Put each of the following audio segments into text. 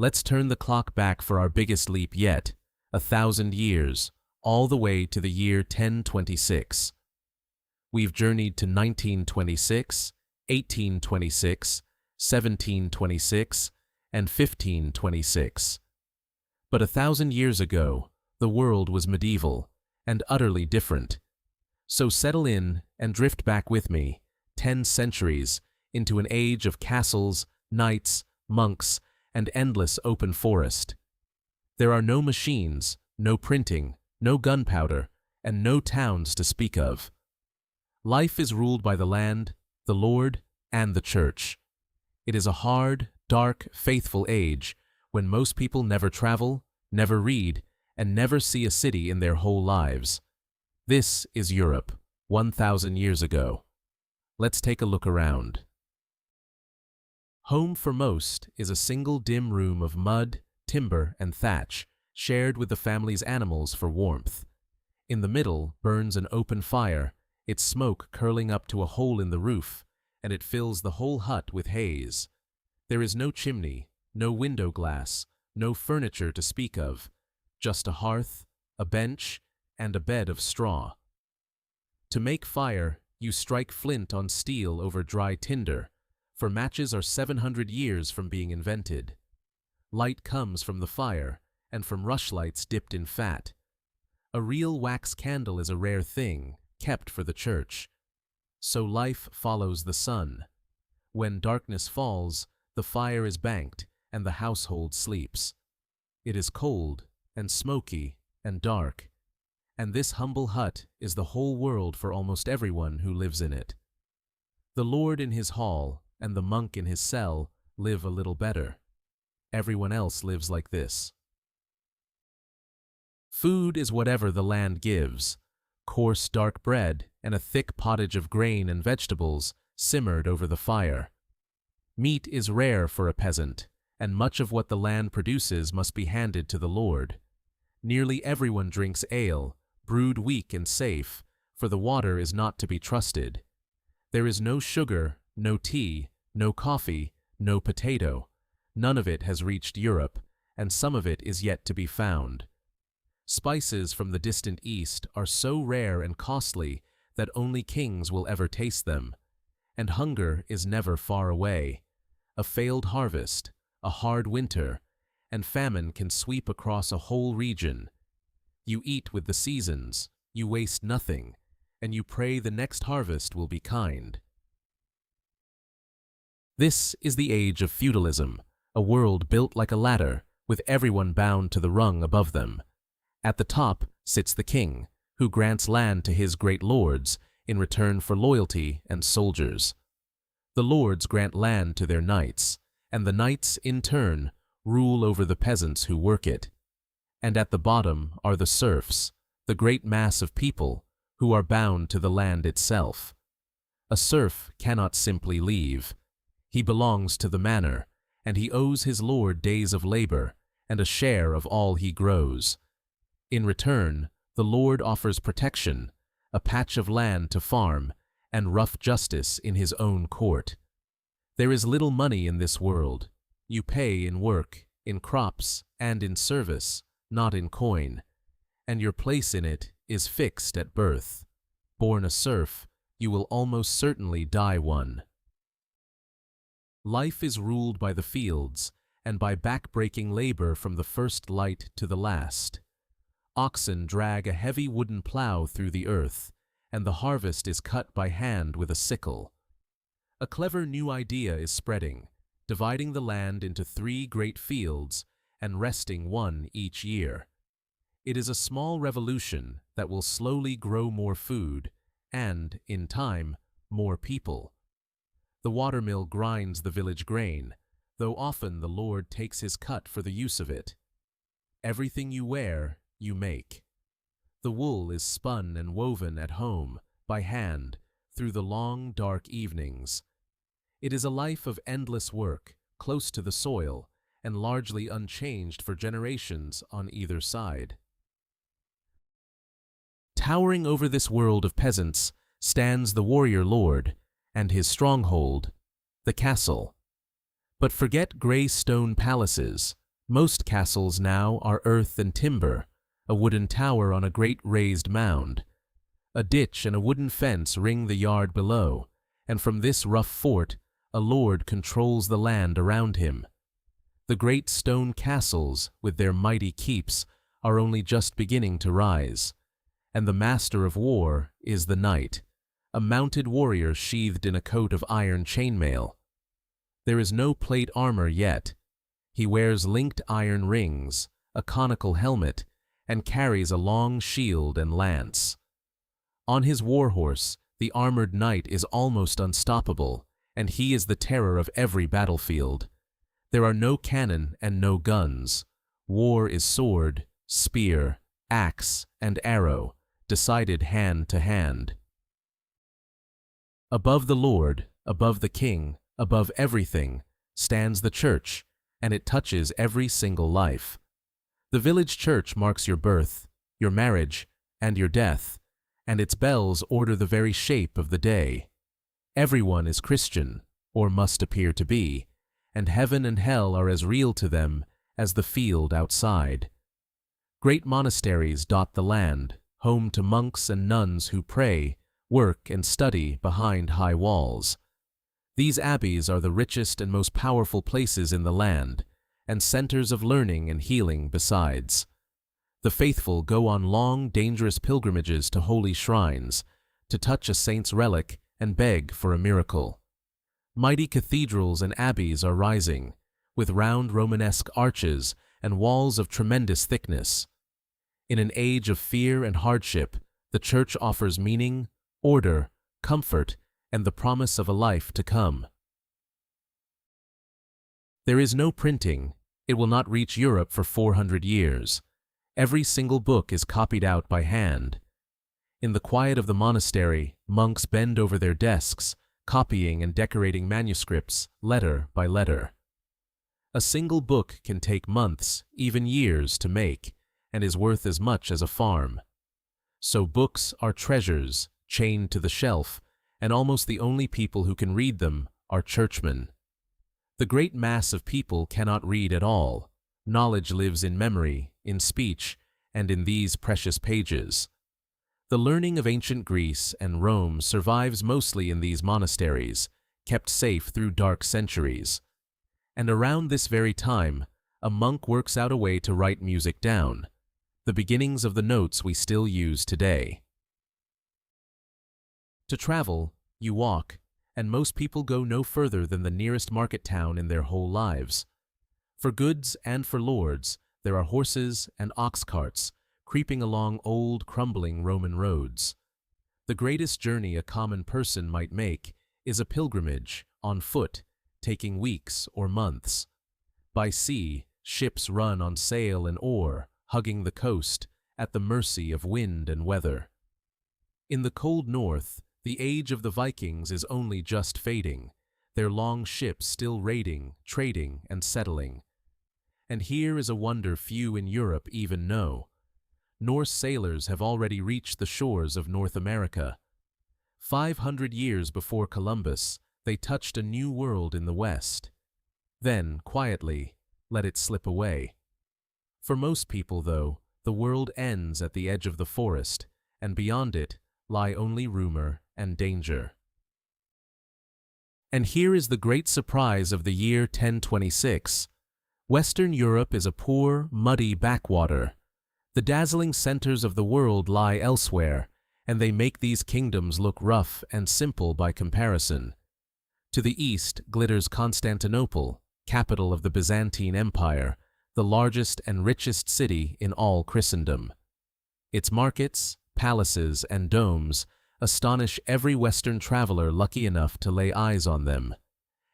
Let's turn the clock back for our biggest leap yet, 1,000 years, all the way to the year 1026. We've journeyed to 1926, 1826, 1726, and 1526. But 1,000 years ago, the world was medieval and utterly different. So settle in and drift back with me, 10 centuries, into an age of castles, knights, monks, and endless open forest. There are no machines, no printing, no gunpowder, and no towns to speak of. Life is ruled by the land, the Lord, and the Church. It is a hard, dark, faithful age when most people never travel, never read, and never see a city in their whole lives. This is Europe, 1,000 years ago. Let's take a look around. Home for most is a single dim room of mud, timber, and thatch, shared with the family's animals for warmth. In the middle burns an open fire, its smoke curling up to a hole in the roof, and it fills the whole hut with haze. There is no chimney, no window glass, no furniture to speak of, just a hearth, a bench, and a bed of straw. To make fire, you strike flint on steel over dry tinder, for matches are 700 years from being invented. Light comes from the fire and from rushlights dipped in fat. A real wax candle is a rare thing, kept for the church. So life follows the sun. When darkness falls, the fire is banked and the household sleeps. It is cold and smoky and dark, and this humble hut is the whole world for almost everyone who lives in it. The lord in his hall and the monk in his cell live a little better. Everyone else lives like this. Food is whatever the land gives. Coarse dark bread and a thick pottage of grain and vegetables simmered over the fire. Meat is rare for a peasant, and much of what the land produces must be handed to the lord. Nearly everyone drinks ale, brewed weak and safe, for the water is not to be trusted. There is no sugar, no tea, no coffee, no potato. None of it has reached Europe, and some of it is yet to be found. Spices from the distant east are so rare and costly that only kings will ever taste them, and hunger is never far away. A failed harvest, a hard winter, and famine can sweep across a whole region. You eat with the seasons, you waste nothing, and you pray the next harvest will be kind. This is the age of feudalism, a world built like a ladder, with everyone bound to the rung above them. At the top sits the king, who grants land to his great lords in return for loyalty and soldiers. The lords grant land to their knights, and the knights, in turn, rule over the peasants who work it. And at the bottom are the serfs, the great mass of people who are bound to the land itself. A serf cannot simply leave. He belongs to the manor, and he owes his lord days of labor and a share of all he grows. In return, the lord offers protection, a patch of land to farm, and rough justice in his own court. There is little money in this world. You pay in work, in crops, and in service, not in coin, and your place in it is fixed at birth. Born a serf, you will almost certainly die one. Life is ruled by the fields and by back-breaking labor from the first light to the last. Oxen drag a heavy wooden plow through the earth, and the harvest is cut by hand with a sickle. A clever new idea is spreading, dividing the land into 3 great fields and resting one each year. It is a small revolution that will slowly grow more food and, in time, more people. The watermill grinds the village grain, though often the lord takes his cut for the use of it. Everything you wear, you make. The wool is spun and woven at home, by hand, through the long, dark evenings. It is a life of endless work, close to the soil, and largely unchanged for generations on either side. Towering over this world of peasants stands the warrior lord and his stronghold, the castle. But forget gray stone palaces. Most castles now are earth and timber, a wooden tower on a great raised mound. A ditch and a wooden fence ring the yard below, and from this rough fort a lord controls the land around him. The great stone castles, with their mighty keeps, are only just beginning to rise, and the master of war is the knight, a mounted warrior sheathed in a coat of iron chainmail. There is no plate armor yet. He wears linked iron rings, a conical helmet, and carries a long shield and lance. On his war-horse, the armored knight is almost unstoppable, and he is the terror of every battlefield. There are no cannon and no guns. War is sword, spear, axe, and arrow, decided hand to hand. Above the Lord, above the king, above everything, stands the church, and it touches every single life. The village church marks your birth, your marriage, and your death, and its bells order the very shape of the day. Everyone is Christian, or must appear to be, and heaven and hell are as real to them as the field outside. Great monasteries dot the land, home to monks and nuns who pray, work, and study behind high walls. These abbeys are the richest and most powerful places in the land, and centers of learning and healing besides. The faithful go on long, dangerous pilgrimages to holy shrines, to touch a saint's relic and beg for a miracle. Mighty cathedrals and abbeys are rising, with round Romanesque arches and walls of tremendous thickness. In an age of fear and hardship, the church offers meaning, order, comfort, and the promise of a life to come. There is no printing. It will not reach Europe for 400 years. Every single book is copied out by hand. In the quiet of the monastery, monks bend over their desks, copying and decorating manuscripts, letter by letter. A single book can take months, even years, to make, and is worth as much as a farm. So books are treasures, chained to the shelf, and almost the only people who can read them are churchmen. The great mass of people cannot read at all. Knowledge lives in memory, in speech, and in these precious pages. The learning of ancient Greece and Rome survives mostly in these monasteries, kept safe through dark centuries. And around this very time, a monk works out a way to write music down, the beginnings of the notes we still use today. To travel, you walk, and most people go no further than the nearest market town in their whole lives. For goods and for lords, there are horses and ox carts creeping along old, crumbling Roman roads. The greatest journey a common person might make is a pilgrimage, on foot, taking weeks or months. By sea, ships run on sail and oar, hugging the coast, at the mercy of wind and weather. In the cold north, the age of the Vikings is only just fading, their long ships still raiding, trading, and settling. And here is a wonder few in Europe even know. Norse sailors have already reached the shores of North America. 500 years before Columbus, they touched a new world in the West. Then, quietly, let it slip away. For most people, though, the world ends at the edge of the forest, and beyond it lie only rumor and danger. And here is the great surprise of the year 1026. Western Europe is a poor, muddy backwater. The dazzling centers of the world lie elsewhere, and they make these kingdoms look rough and simple by comparison. To the east glitters Constantinople, capital of the Byzantine Empire, the largest and richest city in all Christendom. Its markets, palaces, and domes astonish every Western traveler lucky enough to lay eyes on them.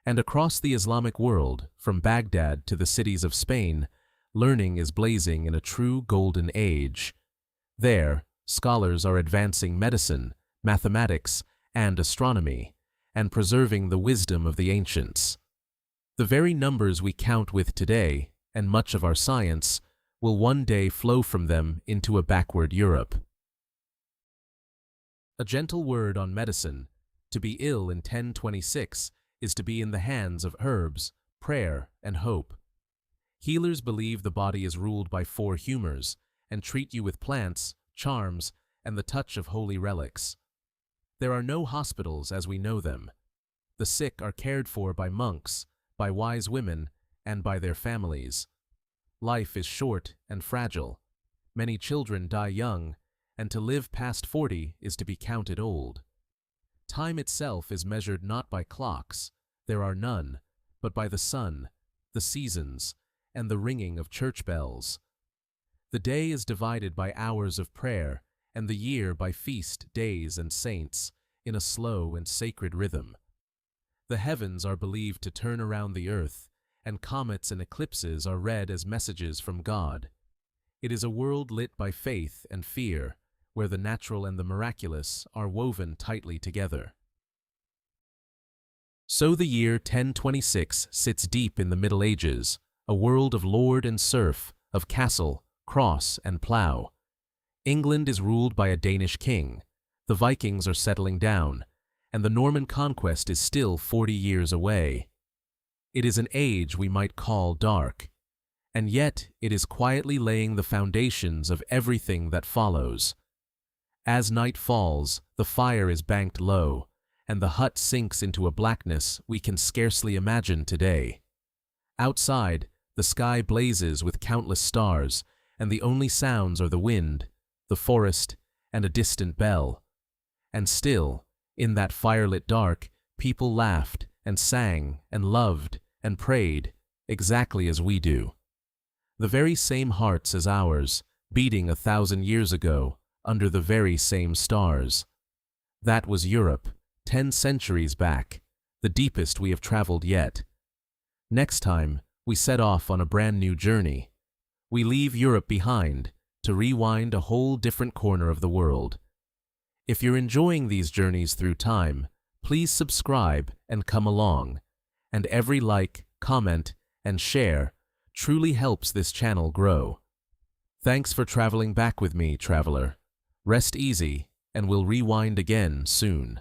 And across the Islamic world, from Baghdad to the cities of Spain, learning is blazing in a true golden age. There, scholars are advancing medicine, mathematics, and astronomy, and preserving the wisdom of the ancients. The very numbers we count with today, and much of our science, will one day flow from them into a backward Europe. A gentle word on medicine. To be ill in 1026 is to be in the hands of herbs, prayer, and hope. Healers believe the body is ruled by four humors and treat you with plants, charms, and the touch of holy relics. There are no hospitals as we know them. The sick are cared for by monks, by wise women, and by their families. Life is short and fragile. Many children die young, and to live past 40 is to be counted old. Time itself is measured not by clocks, there are none, but by the sun, the seasons, and the ringing of church bells. The day is divided by hours of prayer, and the year by feast days and saints, in a slow and sacred rhythm. The heavens are believed to turn around the earth, and comets and eclipses are read as messages from God. It is a world lit by faith and fear, where the natural and the miraculous are woven tightly together. So the year 1026 sits deep in the Middle Ages, a world of lord and serf, of castle, cross, and plough. England is ruled by a Danish king, the Vikings are settling down, and the Norman conquest is still 40 years away. It is an age we might call dark, and yet it is quietly laying the foundations of everything that follows. As night falls, the fire is banked low, and the hut sinks into a blackness we can scarcely imagine today. Outside, the sky blazes with countless stars, and the only sounds are the wind, the forest, and a distant bell. And still, in that firelit dark, people laughed and sang and loved and prayed exactly as we do. The very same hearts as ours, beating 1,000 years ago under the very same stars. That was Europe, 10 centuries back, the deepest we have traveled yet. Next time, we set off on a brand new journey. We leave Europe behind to rewind a whole different corner of the world. If you're enjoying these journeys through time, please subscribe and come along. And every like, comment, and share truly helps this channel grow. Thanks for traveling back with me, traveler. Rest easy, and we'll rewind again soon.